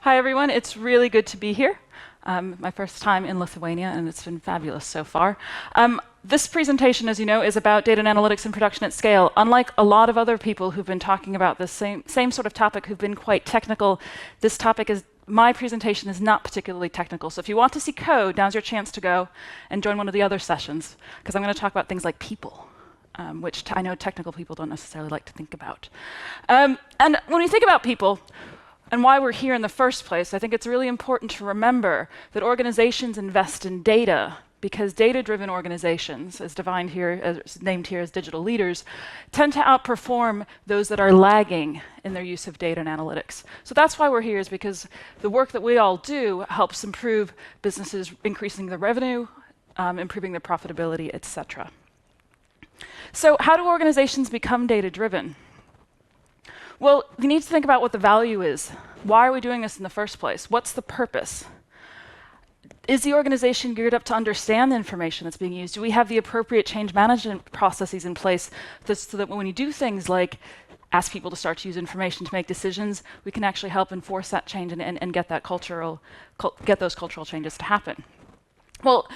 Hi, everyone. It's really good to be here. My first time in Lithuania, and it's been fabulous so far. This presentation, as you know, is about data and analytics in production at scale. Unlike a lot of other people who've been talking about the same sort of topic who've been quite technical, my presentation is not particularly technical. So if you want to see code, now's your chance to go and join one of the other sessions, because I'm going to talk about things like people, which I know technical people don't necessarily like to think about. And when you think about people, and why we're here in the first place, I think it's really important to remember that organizations invest in data because data-driven organizations, as named here as digital leaders, tend to outperform those that are lagging in their use of data and analytics. So that's why we're here, is because the work that we all do helps improve businesses, increasing their revenue, improving their profitability, etc. So how do organizations become data-driven? Well, you need to think about what the value is. Why are we doing this in the first place? What's the purpose? Is the organization geared up to understand the information that's being used? Do we have the appropriate change management processes in place so that when we do things like ask people to start to use information to make decisions, we can actually help enforce that change and get those cultural changes to happen? Well,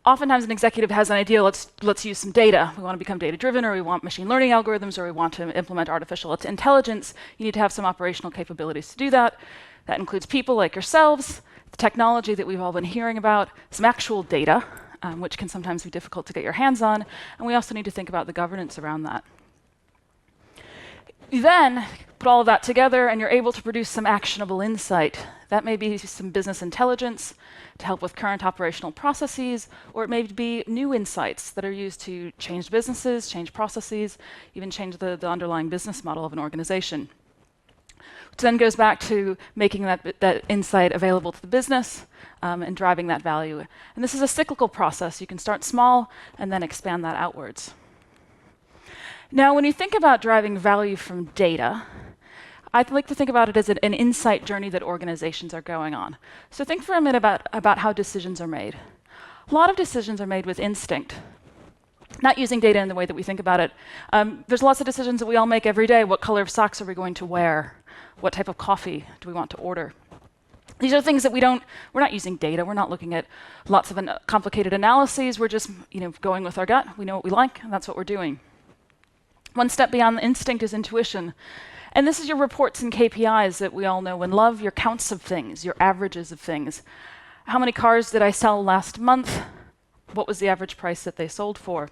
oftentimes an executive has an idea, let's use some data. We want to become data-driven, or we want machine learning algorithms, or we want to implement artificial intelligence. You need to have some operational capabilities to do that. That includes people like yourselves, the technology that we've all been hearing about, some actual data, which can sometimes be difficult to get your hands on, and we also need to think about the governance around that. You then put all of that together, and you're able to produce some actionable insight. That may be some business intelligence to help with current operational processes, or it may be new insights that are used to change businesses, change processes, even change the underlying business model of an organization. Which then goes back to making that insight available to the business and driving that value. And this is a cyclical process. You can start small and then expand that outwards. Now, when you think about driving value from data, I'd like to think about it as an insight journey that organizations are going on. So think for a minute about how decisions are made. A lot of decisions are made with instinct, not using data in the way that we think about it. There's lots of decisions that we all make every day. What color of socks are we going to wear? What type of coffee do we want to order? These are things that we're not using data. We're not looking at lots of complicated analyses. We're just going with our gut. We know what we like, and that's what we're doing. One step beyond the instinct is intuition. And this is your reports and KPIs that we all know and love, your counts of things, your averages of things. How many cars did I sell last month? What was the average price that they sold for?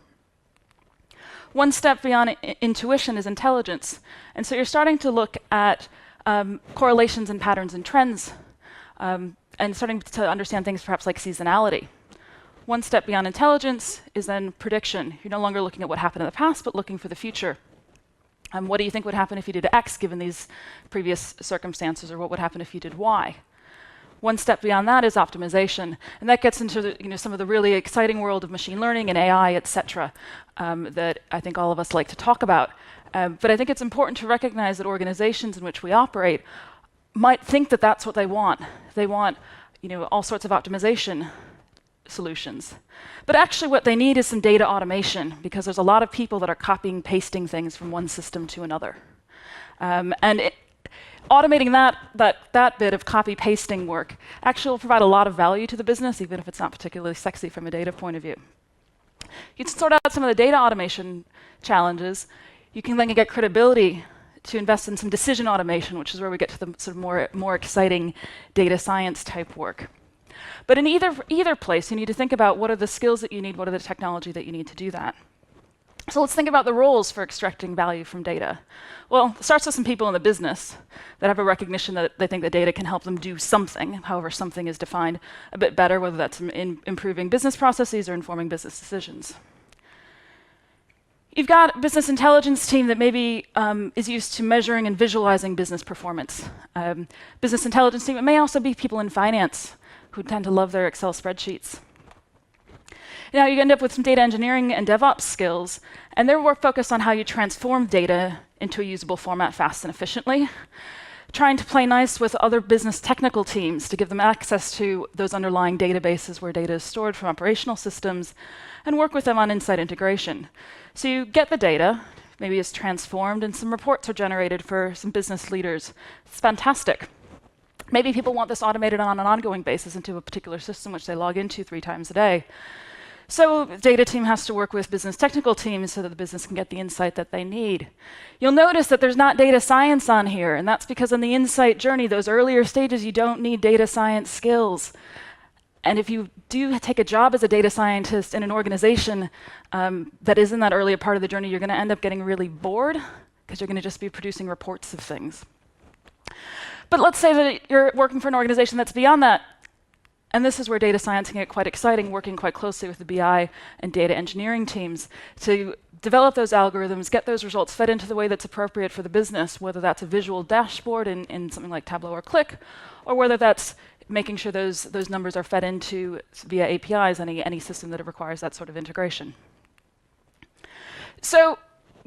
One step beyond intuition is intelligence. And so you're starting to look at correlations and patterns and trends, and starting to understand things perhaps like seasonality. One step beyond intelligence is then prediction. You're no longer looking at what happened in the past, but looking for the future. What do you think would happen if you did X given these previous circumstances, or what would happen if you did Y? One step beyond that is optimization, and that gets into some of the really exciting world of machine learning and AI, etc., that I think all of us like to talk about. But I think it's important to recognize that organizations in which we operate might think that that's what they want. They want all sorts of optimization solutions. But actually what they need is some data automation, because there's a lot of people that are copying, pasting things from one system to another. Automating that bit of copy pasting work actually will provide a lot of value to the business, even if it's not particularly sexy from a data point of view. You can sort out some of the data automation challenges. You can then get credibility to invest in some decision automation, which is where we get to the sort of more exciting data science type work. But in either place, you need to think about what are the skills that you need, what are the technology that you need to do that. So let's think about the roles for extracting value from data. Well, it starts with some people in the business that have a recognition that they think that data can help them do something, however something is defined a bit better, whether that's in improving business processes or informing business decisions. You've got a business intelligence team that maybe is used to measuring and visualizing business performance. Business intelligence team, it may also be people in finance who tend to love their Excel spreadsheets. Now you end up with some data engineering and DevOps skills, and they're more focused on how you transform data into a usable format fast and efficiently, trying to play nice with other business technical teams to give them access to those underlying databases where data is stored from operational systems, and work with them on insight integration. So you get the data, maybe it's transformed, and some reports are generated for some business leaders. It's fantastic. Maybe people want this automated on an ongoing basis into a particular system which they log into 3 times a day. So the data team has to work with business technical teams so that the business can get the insight that they need. You'll notice that there's not data science on here, and that's because in the insight journey, those earlier stages, you don't need data science skills. And if you do take a job as a data scientist in an organization that is in that earlier part of the journey, you're going to end up getting really bored because you're going to just be producing reports of things. But let's say that you're working for an organization that's beyond that. And this is where data science can get quite exciting, working quite closely with the BI and data engineering teams to develop those algorithms, get those results fed into the way that's appropriate for the business, whether that's a visual dashboard in something like Tableau or Click, or whether that's making sure those numbers are fed into via APIs, any system that requires that sort of integration. So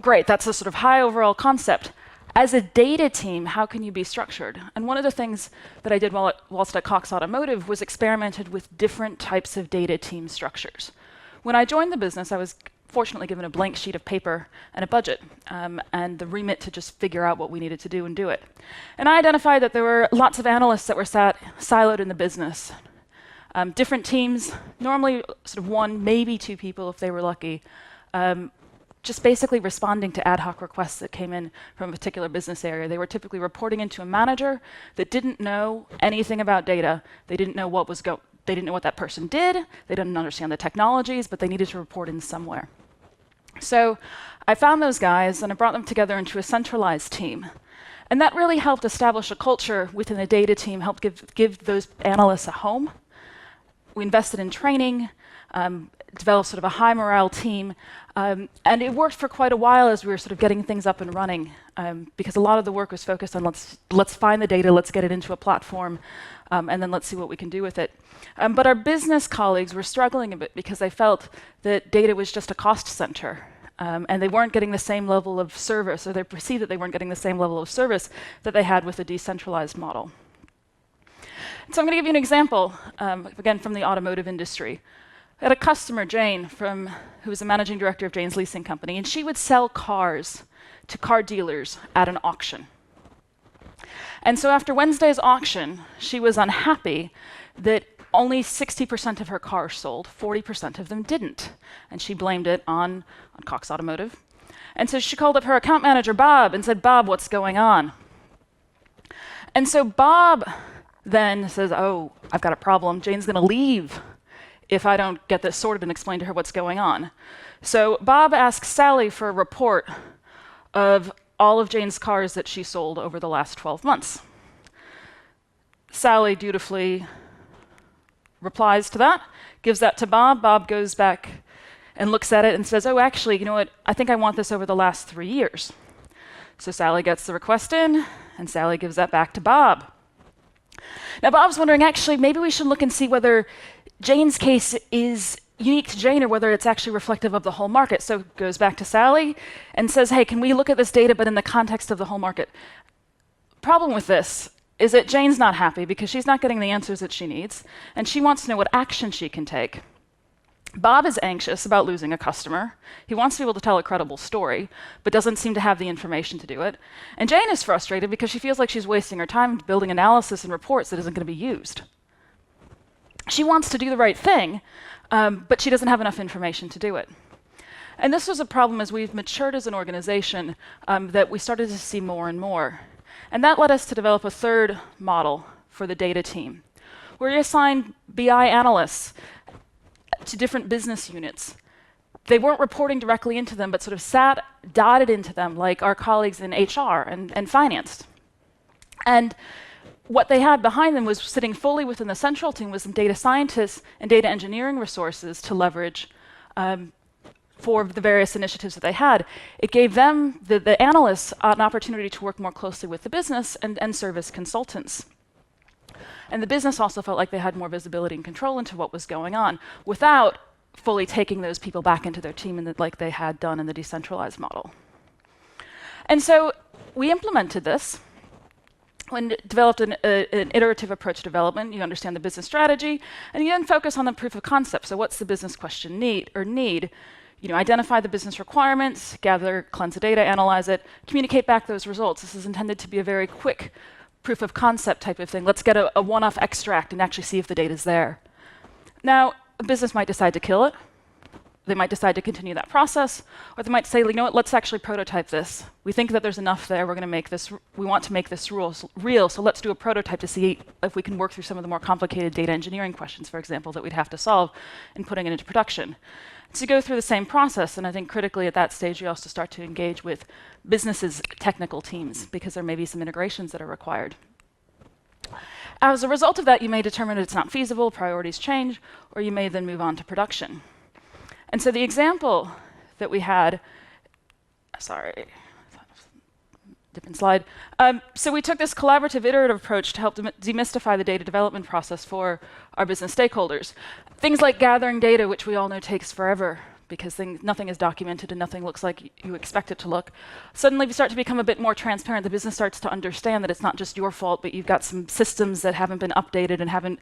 great, that's a sort of high overall concept. As a data team, how can you be structured? And one of the things that I did whilst at Cox Automotive was experimented with different types of data team structures. When I joined the business, I was fortunately given a blank sheet of paper and a budget, and the remit to just figure out what we needed to do and do it. And I identified that there were lots of analysts that were siloed in the business. Different teams, normally sort of 1, maybe 2 people if they were lucky, just basically responding to ad hoc requests that came in from a particular business area. They were typically reporting into a manager that didn't know anything about data. They didn't know what they didn't know what that person did. They didn't understand the technologies, but they needed to report in somewhere. So I found those guys and I brought them together into a centralized team. And that really helped establish a culture within the data team, helped give those analysts a home. We invested in training, developed sort of a high morale team, and it worked for quite a while as we were sort of getting things up and running, because a lot of the work was focused on let's find the data, let's get it into a platform, and then let's see what we can do with it. But our business colleagues were struggling a bit because they felt that data was just a cost center, and they weren't getting the same level of service, or they perceived that they weren't getting the same level of service that they had with a decentralized model. So I'm going to give you an example, again, from the automotive industry. I had a customer, Jane, who was the managing director of Jane's Leasing Company, and she would sell cars to car dealers at an auction. And so after Wednesday's auction, she was unhappy that only 60% of her cars sold, 40% of them didn't. And she blamed it on Cox Automotive. And so she called up her account manager, Bob, and said, Bob, what's going on? And so Bob then says, oh, I've got a problem. Jane's going to leave if I don't get this sorted and explain to her what's going on. So Bob asks Sally for a report of all of Jane's cars that she sold over the last 12 months. Sally dutifully replies to that, gives that to Bob. Bob goes back and looks at it and says, oh, actually, you know what? I think I want this over the last 3 years. So Sally gets the request in, and Sally gives that back to Bob. Now, Bob's wondering, actually, maybe we should look and see whether Jane's case is unique to Jane or whether it's actually reflective of the whole market. So goes back to Sally and says, hey, can we look at this data but in the context of the whole market? Problem with this is that Jane's not happy because she's not getting the answers that she needs, and she wants to know what action she can take. Bob is anxious about losing a customer. He wants to be able to tell a credible story, but doesn't seem to have the information to do it. And Jane is frustrated because she feels like she's wasting her time building analysis and reports that isn't going to be used. She wants to do the right thing, but she doesn't have enough information to do it. And this was a problem as we've matured as an organization that we started to see more and more. And that led us to develop a third model for the data team, where we assigned BI analysts to different business units. They weren't reporting directly into them, but sort of sat dotted into them like our colleagues in HR and finance. And what they had behind them was sitting fully within the central team was some data scientists and data engineering resources to leverage for the various initiatives that they had. It gave them, the analysts, an opportunity to work more closely with the business and serve as consultants. And the business also felt like they had more visibility and control into what was going on without fully taking those people back into their team like they had done in the decentralized model. And so we implemented this. When developed an iterative approach to development, you understand the business strategy, and you then focus on the proof of concept. So what's the business question need? You know, identify the business requirements, gather, cleanse the data, analyze it, communicate back those results. This is intended to be a very quick proof of concept type of thing. Let's get a one-off extract and actually see if the data's there. Now, a business might decide to kill it. They might decide to continue that process, or they might say, you know what, let's actually prototype this. We think that there's enough there, we want to make this real, so let's do a prototype to see if we can work through some of the more complicated data engineering questions, for example, that we'd have to solve in putting it into production. So you go through the same process, and I think critically at that stage you also start to engage with businesses' technical teams, because there may be some integrations that are required. As a result of that, you may determine it's not feasible, priorities change, or you may then move on to production. And so the example that we had, different slide. So we took this collaborative, iterative approach to help demystify the data development process for our business stakeholders. Things like gathering data, which we all know takes forever, because nothing is documented and nothing looks like you expect it to look. Suddenly we start to become a bit more transparent. The business starts to understand that it's not just your fault, but you've got some systems that haven't been updated and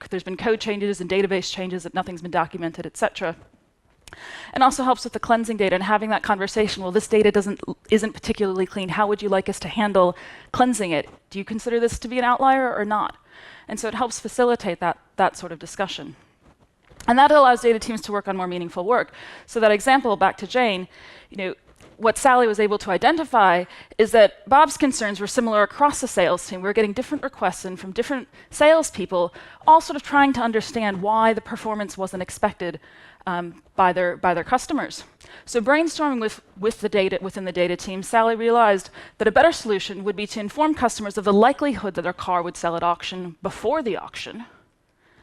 there's been code changes and database changes that nothing's been documented, etc. And also helps with the cleansing data and having that conversation. Well, this data isn't particularly clean. How would you like us to handle cleansing it? Do you consider this to be an outlier or not? And so it helps facilitate that sort of discussion. And that allows data teams to work on more meaningful work. So that example, back to Jane, what Sally was able to identify is that Bob's concerns were similar across the sales team. We were getting different requests in from different salespeople, all sort of trying to understand why the performance wasn't expected by their customers. So brainstorming with the data within the data team, Sally realized that a better solution would be to inform customers of the likelihood that their car would sell at auction before the auction,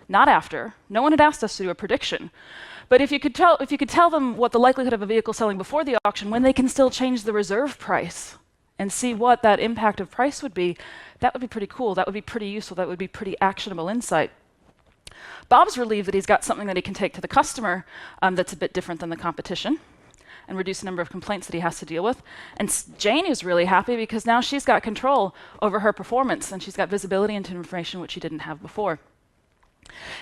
not after. No one had asked us to do a prediction. But if you could tell them what the likelihood of a vehicle selling before the auction, when they can still change the reserve price and see what that impact of price would be, that would be pretty cool. That would be pretty useful. That would be pretty actionable insight. Bob's relieved that he's got something that he can take to the customer that's a bit different than the competition and reduce the number of complaints that he has to deal with. And Jane is really happy because now she's got control over her performance and she's got visibility into information which she didn't have before.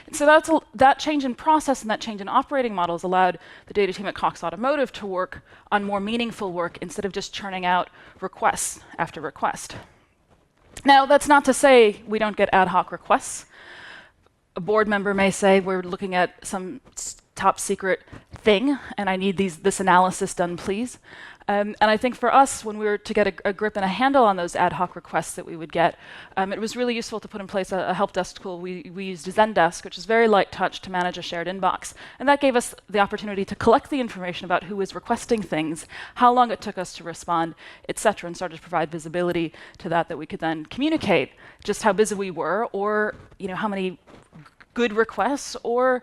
And so that change in process and that change in operating models allowed the data team at Cox Automotive to work on more meaningful work instead of just churning out requests after request. Now, that's not to say we don't get ad hoc requests. A board member may say, we're looking at some top secret thing, and I need this analysis done, please. And I think for us, when we were to get a grip and a handle on those ad hoc requests that we would get, it was really useful to put in place a help desk tool. We used Zendesk, which is very light touch to manage a shared inbox. And that gave us the opportunity to collect the information about who was requesting things, how long it took us to respond, et cetera, and started to provide visibility to that we could then communicate just how busy we were, or how many good requests or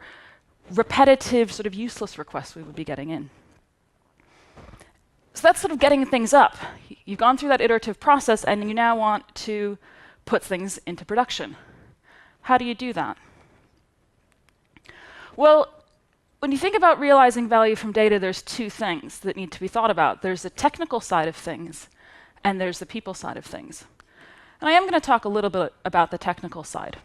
repetitive, sort of useless requests we would be getting in. So that's sort of getting things up. You've gone through that iterative process and you now want to put things into production. How do you do that? Well, when you think about realizing value from data, there's two things that need to be thought about. There's the technical side of things and there's the people side of things. And I am going to talk a little bit about the technical side.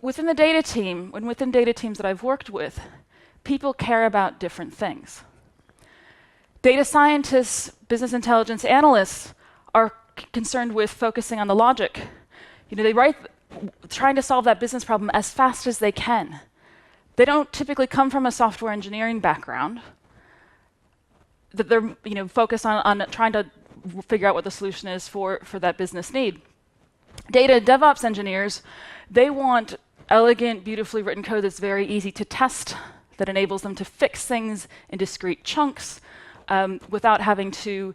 Within the data team, and within data teams that I've worked with, people care about different things. Data scientists, business intelligence analysts are concerned with focusing on the logic. They write trying to solve that business problem as fast as they can. They don't typically come from a software engineering background. That they're focused on trying to figure out what the solution is for that business need. Data DevOps engineers, they want elegant, beautifully written code that's very easy to test, that enables them to fix things in discrete chunks without having to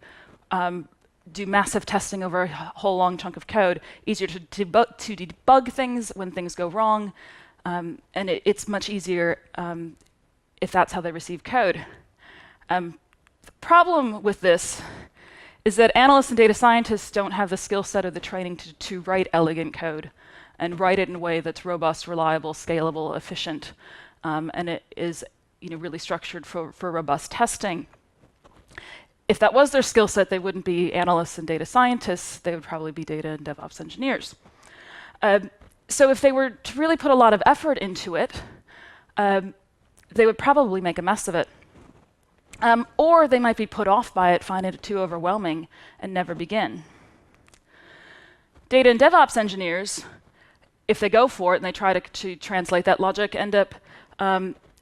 do massive testing over a whole long chunk of code. Easier to debug things when things go wrong, and it's much easier if that's how they receive code. The problem with this is that analysts and data scientists don't have the skill set or the training to write elegant code and write it in a way that's robust, reliable, scalable, efficient, and it is really structured for robust testing. If that was their skill set, they wouldn't be analysts and data scientists. They would probably be data and DevOps engineers. So if they were to really put a lot of effort into it, they would probably make a mess of it. Or they might be put off by it, find it too overwhelming, and never begin. Data and DevOps engineers, if they go for it and they try to translate that logic, end up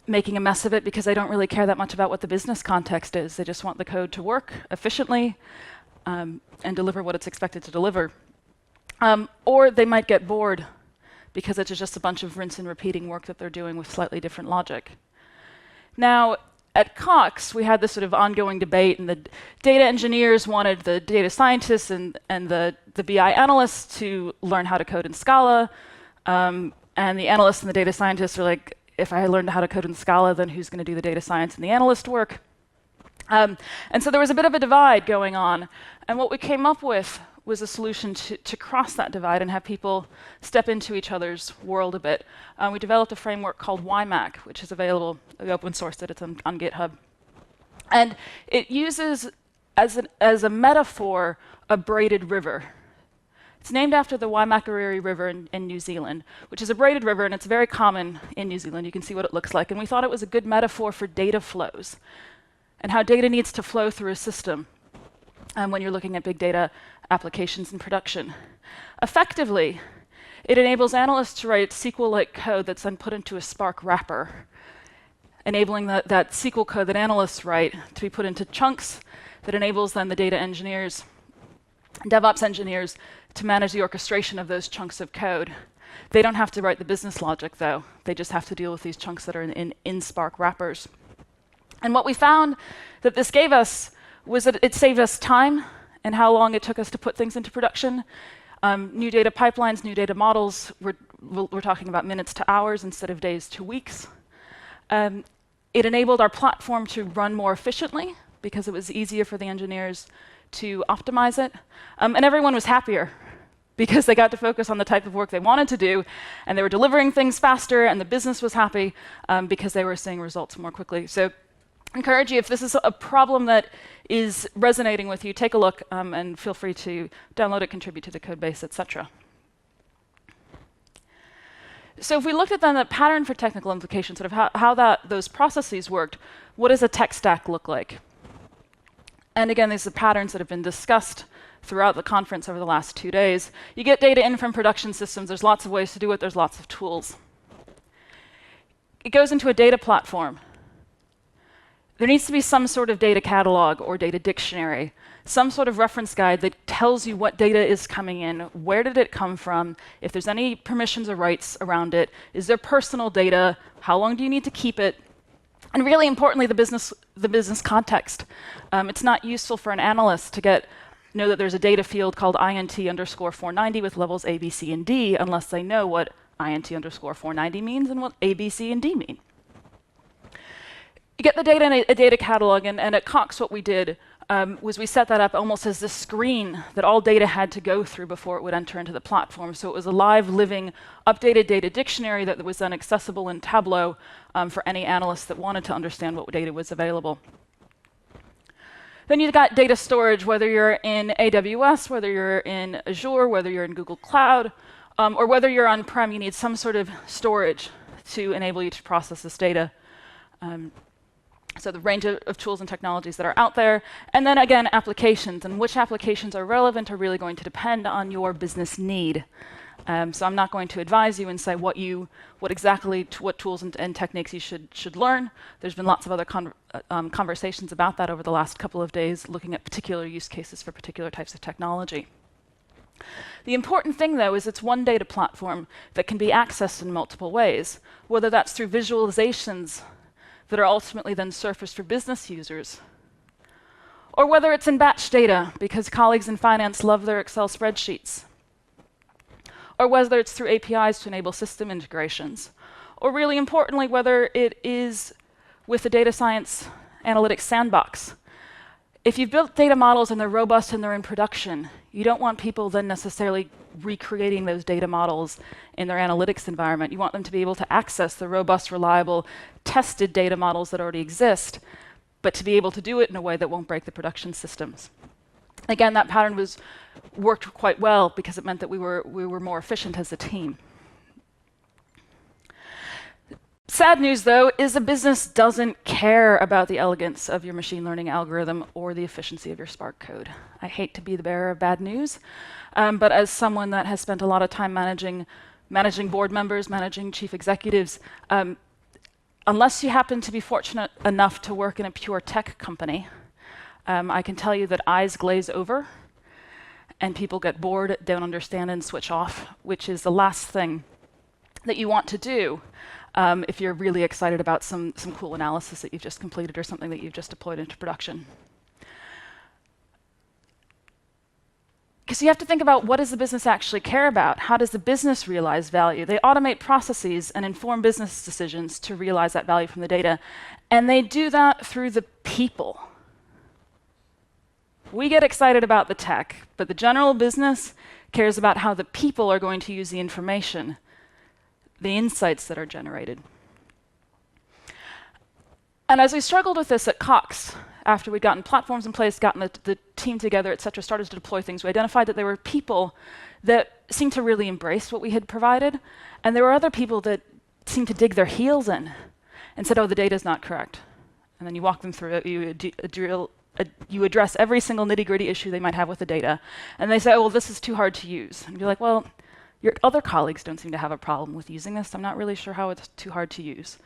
making a mess of it because they don't really care that much about what the business context is. They just want the code to work efficiently and deliver what it's expected to deliver. Or they might get bored because it's just a bunch of rinse and repeating work that they're doing with slightly different logic. Now, at Cox, we had this sort of ongoing debate, and the data engineers wanted the data scientists and the BI analysts to learn how to code in Scala, and the analysts and the data scientists are like, if I learned how to code in Scala, then who's going to do the data science and the analyst work? And so there was a bit of a divide going on, and what we came up with was a solution to cross that divide and have people step into each other's world a bit. We developed a framework called YMAC, which is available, we open sourced it, it's on GitHub. And it uses, as a metaphor, a braided river. It's named after the Waimakariri River in New Zealand, which is a braided river, and it's very common in New Zealand. You can see what it looks like. And we thought it was a good metaphor for data flows and how data needs to flow through a system when you're looking at big data applications in production. Effectively, it enables analysts to write SQL-like code that's then put into a Spark wrapper, enabling that SQL code that analysts write to be put into chunks that enables then the data engineers, DevOps engineers, to manage the orchestration of those chunks of code. They don't have to write the business logic, though. They just have to deal with these chunks that are in Spark wrappers. And what we found that this gave us was that it saved us time and how long it took us to put things into production. New data pipelines, new data models, we're talking about minutes to hours instead of days to weeks. It enabled our platform to run more efficiently because it was easier for the engineers to optimize it. And everyone was happier because they got to focus on the type of work they wanted to do, and they were delivering things faster, and the business was happy because they were seeing results more quickly. So I encourage you, if this is a problem that is resonating with you, take a look and feel free to download it, contribute to the code base, etc. So if we looked at then the pattern for technical implications, sort of how those processes worked, what does a tech stack look like? And again, these are patterns that have been discussed throughout the conference over the last 2 days. You get data in from production systems. There's lots of ways to do it. There's lots of tools. It goes into a data platform. There needs to be some sort of data catalog or data dictionary, some sort of reference guide that tells you what data is coming in, where did it come from, if there's any permissions or rights around it, is there personal data, how long do you need to keep it, and really importantly, the business context. It's not useful for an analyst to know that there's a data field called int_490 with levels A, B, C, and D unless they know what int_490 means and what A, B, C, and D mean. You get the data in a data catalog, and at Cox what we did was we set that up almost as this screen that all data had to go through before it would enter into the platform. So it was a live, living, updated data dictionary that was then accessible in Tableau for any analyst that wanted to understand what data was available. Then you've got data storage, whether you're in AWS, whether you're in Azure, whether you're in Google Cloud, or whether you're on-prem, you need some sort of storage to enable you to process this data. So the range of tools and technologies that are out there. And then again, applications. And which applications are relevant are really going to depend on your business need. So I'm not going to advise you and say what tools and techniques you should learn. There's been lots of other conversations about that over the last couple of days, looking at particular use cases for particular types of technology. The important thing, though, is it's one data platform that can be accessed in multiple ways, whether that's through visualizations that are ultimately then surfaced for business users, or whether it's in batch data because colleagues in finance love their Excel spreadsheets, or whether it's through APIs to enable system integrations, or really importantly, whether it is with the data science analytics sandbox. If you've built data models and they're robust and they're in production, you don't want people then necessarily recreating those data models in their analytics environment. You want them to be able to access the robust, reliable, tested data models that already exist, but to be able to do it in a way that won't break the production systems. Again, that pattern worked quite well because it meant that we were more efficient as a team. Sad news, though, is a business doesn't care about the elegance of your machine learning algorithm or the efficiency of your Spark code. I hate to be the bearer of bad news, but as someone that has spent a lot of time managing board members, managing chief executives, unless you happen to be fortunate enough to work in a pure tech company, I can tell you that eyes glaze over and people get bored, don't understand, and switch off, which is the last thing that you want to do if you're really excited about some cool analysis that you've just completed or something that you've just deployed into production. Because you have to think about, what does the business actually care about? How does the business realize value? They automate processes and inform business decisions to realize that value from the data. And they do that through the people. We get excited about the tech, but the general business cares about how the people are going to use the information, the insights that are generated. And as we struggled with this at Cox, after we'd gotten platforms in place, gotten the team together, et cetera, started to deploy things, we identified that there were people that seemed to really embrace what we had provided, and there were other people that seemed to dig their heels in and said, oh, the data's not correct. And then you walk them through it, you address every single nitty-gritty issue they might have with the data, and they say, oh, well, this is too hard to use. And you're like, well, your other colleagues don't seem to have a problem with using this. I'm not really sure how it's too hard to use.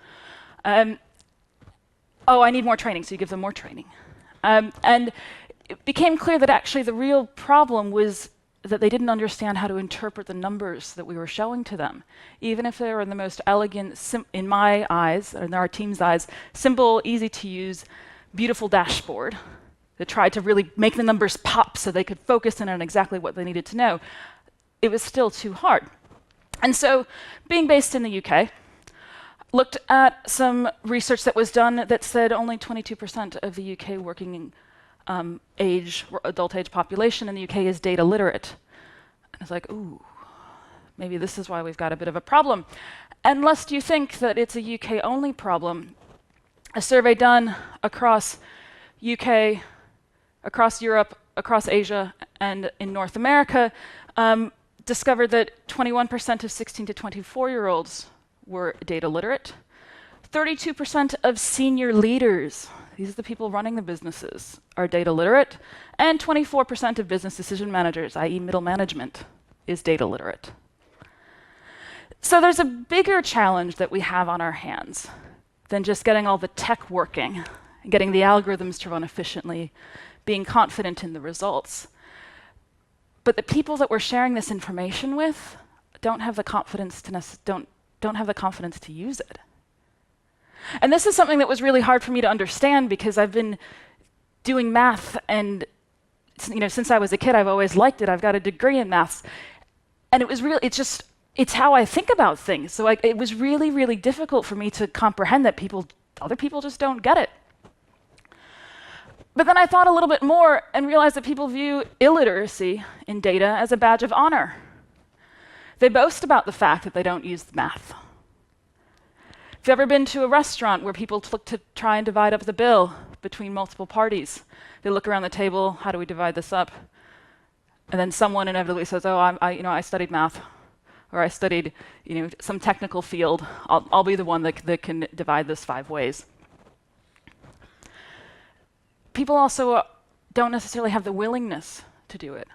Oh, I need more training, so you give them more training. And it became clear that actually the real problem was that they didn't understand how to interpret the numbers that we were showing to them. Even if they were in the most elegant, in my eyes, or in our team's eyes, simple, easy to use, beautiful dashboard that tried to really make the numbers pop so they could focus in on exactly what they needed to know, it was still too hard. And so, being based in the UK, looked at some research that was done that said only 22% of the UK working age, adult age population in the UK is data literate. And it's like, ooh, maybe this is why we've got a bit of a problem. And lest you think that it's a UK only problem, a survey done across UK, across Europe, across Asia, and in North America discovered that 21% of 16 to 24-year-olds were data literate. 32% of senior leaders, these are the people running the businesses, are data literate. And 24% of business decision managers, i.e. middle management, is data literate. So there's a bigger challenge that we have on our hands than just getting all the tech working, getting the algorithms to run efficiently, being confident in the results. But the people that we're sharing this information with don't have the confidence to use it. And this is something that was really hard for me to understand because I've been doing math, and since I was a kid, I've always liked it. I've got a degree in maths, and it's how I think about things. So it was really, really difficult for me to comprehend that other people just don't get it. But then I thought a little bit more and realized that people view illiteracy in data as a badge of honor. They boast about the fact that they don't use the math. If you've ever been to a restaurant where people look to try and divide up the bill between multiple parties, they look around the table, how do we divide this up? And then someone inevitably says, oh, I studied math, or I studied some technical field. I'll be the one that can divide this 5 ways. People also don't necessarily have the willingness to do it.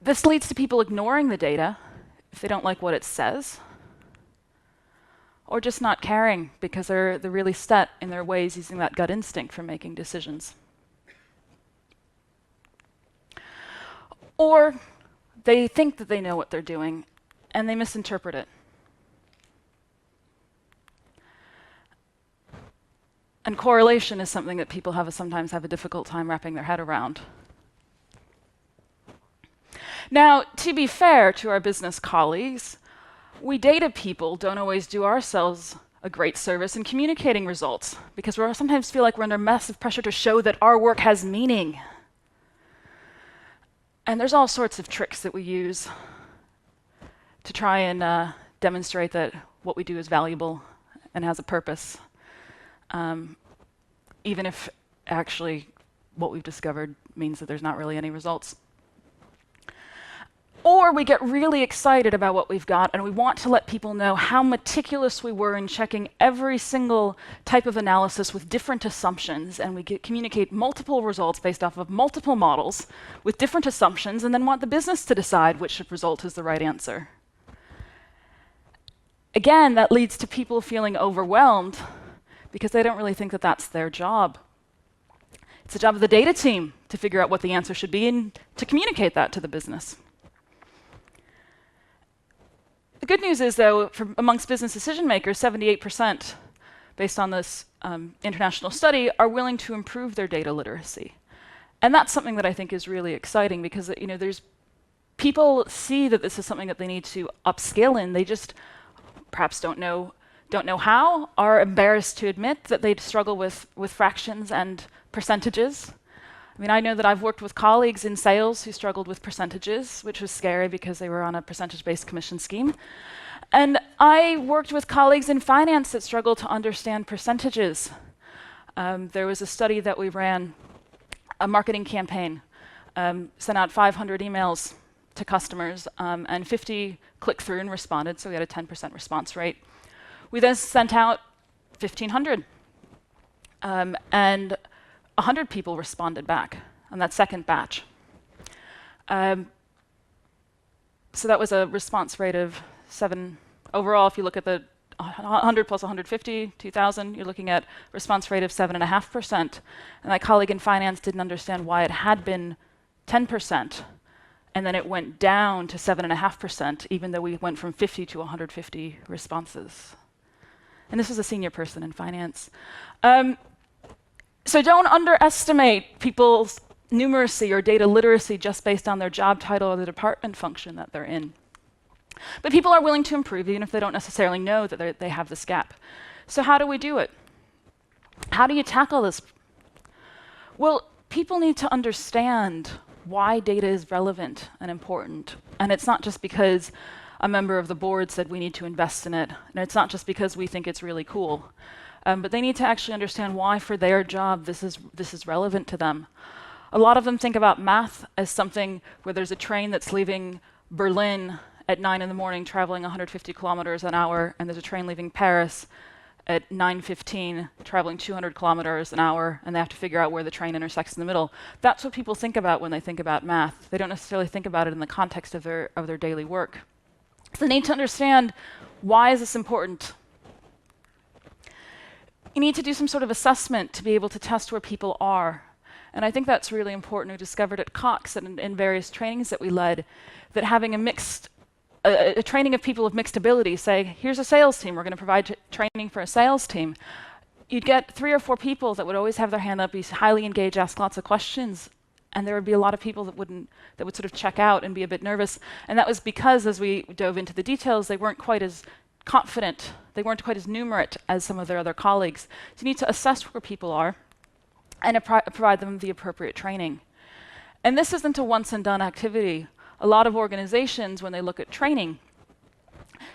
This leads to people ignoring the data if they don't like what it says, or just not caring because they're really set in their ways, using that gut instinct for making decisions. Or they think that they know what they're doing and they misinterpret it. And correlation is something that people sometimes have a difficult time wrapping their head around. Now, to be fair to our business colleagues, we data people don't always do ourselves a great service in communicating results because we sometimes feel like we're under massive pressure to show that our work has meaning. And there's all sorts of tricks that we use to try and demonstrate that what we do is valuable and has a purpose, even if actually what we've discovered means that there's not really any results. Or we get really excited about what we've got and we want to let people know how meticulous we were in checking every single type of analysis with different assumptions, and we communicate multiple results based off of multiple models with different assumptions, and then want the business to decide which result is the right answer. Again, that leads to people feeling overwhelmed because they don't really think that that's their job. It's the job of the data team to figure out what the answer should be and to communicate that to the business. The good news is, though, amongst business decision makers, 78%, based on this international study, are willing to improve their data literacy. And that's something that I think is really exciting because there's people see that this is something that they need to upskill in. They just perhaps don't know how, are embarrassed to admit that they struggle with fractions and percentages. I mean, I know that I've worked with colleagues in sales who struggled with percentages, which was scary because they were on a percentage-based commission scheme. And I worked with colleagues in finance that struggled to understand percentages. There was a study that we ran, a marketing campaign, sent out 500 emails to customers, and 50 clicked through and responded, so we had a 10% response rate. We then sent out 1,500, and 100 people responded back on that second batch. So that was a response rate of 7. Overall, if you look at the 100 plus 150, 2,000, you're looking at response rate of 7.5%. And my colleague in finance didn't understand why it had been 10%, and then it went down to 7.5%, even though we went from 50 to 150 responses. And this was a senior person in finance. So don't underestimate people's numeracy or data literacy just based on their job title or the department function that they're in. But people are willing to improve even if they don't necessarily know that they have this gap. So how do we do it? How do you tackle this? Well, people need to understand why data is relevant and important. And it's not just because a member of the board said we need to invest in it. And it's not just because we think it's really cool. But they need to actually understand why, for their job, this is relevant to them. A lot of them think about math as something where there's a train that's leaving Berlin at 9 in the morning, traveling 150 kilometers an hour, and there's a train leaving Paris at 9:15, traveling 200 kilometers an hour, and they have to figure out where the train intersects in the middle. That's what people think about when they think about math. They don't necessarily think about it in the context of their daily work. So they need to understand, why is this important? You need to do some sort of assessment to be able to test where people are. And I think that's really important. We discovered at Cox and in various trainings that we led that having a training of people of mixed ability, say, here's a sales team, we're going to provide training for a sales team. You'd get 3 or 4 people that would always have their hand up, be highly engaged, ask lots of questions, and there would be a lot of people that would sort of check out and be a bit nervous. And that was because, as we dove into the details, they weren't quite as confident, they weren't quite as numerate as some of their other colleagues. So you need to assess where people are and provide them the appropriate training. And this isn't a once and done activity. A lot of organizations, when they look at training,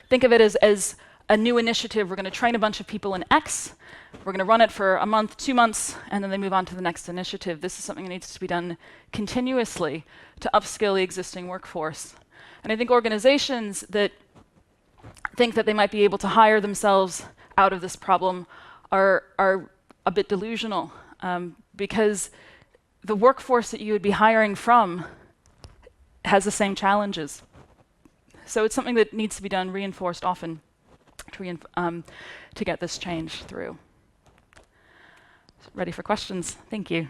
think of it as a new initiative. We're going to train a bunch of people in X, we're going to run it for a month, 2 months, and then they move on to the next initiative. This is something that needs to be done continuously to upskill the existing workforce. And I think organizations that think that they might be able to hire themselves out of this problem are a bit delusional, because the workforce that you would be hiring from has the same challenges. So it's something that needs to be done, reinforced often, to get this change through. Ready for questions? Thank you.